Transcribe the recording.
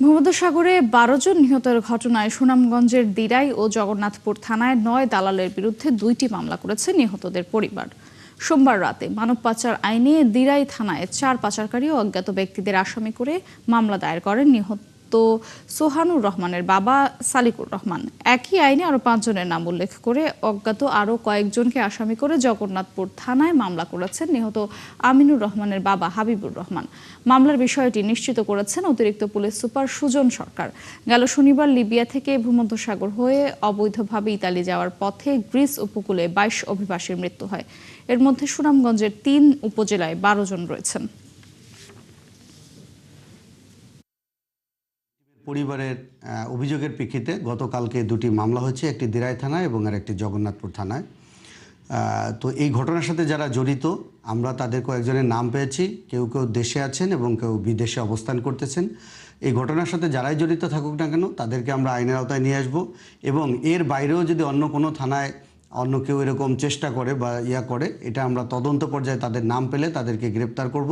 ভূমধ্যসাগরে ১২ জন নিহতের ঘটনায় সুনামগঞ্জের দিরাই ও জগন্নাথপুর থানায় ৯ দালালের বিরুদ্ধে ২টি মামলা করেছে নিহতদের পরিবার। সোমবার রাতে মানব পাচার আইনে দিরাই থানায় ৪ পাচারকারী ও অজ্ঞাত ব্যক্তিদের আসামি করে মামলা দায়ের করেন নিহত সোহানুর রহমানের বাবা সালিকুর রহমান। একই আইনে আরও ৫ জনের নাম উল্লেখ করে অজ্ঞাত আরও কয়েকজনকে আসামি করে জগন্নাথপুর থানায় মামলা করেছেন নিহত আমিনুর রহমানের বাবা হাবিবুর রহমান। মামলার বিষয়টি নিশ্চিত করেছেন অতিরিক্ত পুলিশ সুপার সুজন সরকার। গেল শনিবার লিবিয়া থেকে ভূমধ্যসাগর হয়ে অবৈধভাবে ইতালি যাওয়ার পথে গ্রিস উপকূলে ২২ অভিবাসীর মৃত্যু হয়। এর মধ্যে সুনামগঞ্জের ৩ উপজেলায় ১২ জন রয়েছেন। পরিবারের অভিযোগের প্রেক্ষিতে গতকালকে দুটি মামলা হয়েছে, একটি দিরাই থানায় এবং আর একটি জগন্নাথপুর থানায়। তো এই ঘটনার সাথে যারা জড়িত আমরা তাদের কয়েকজনের নাম পেয়েছি। কেউ কেউ দেশে আছেন এবং কেউ বিদেশে অবস্থান করতেছেন। এই ঘটনার সাথে যারাই জড়িত থাকুক না কেন তাদেরকে আমরা আইনের আওতায় নিয়ে আসব এবং এর বাইরেও যদি অন্য কোনো থানায় অন্য কেউ এরকম চেষ্টা করে বা করে, এটা আমরা তদন্ত পর্যায়ে তাদের নাম পেলে তাদেরকে গ্রেপ্তার করব।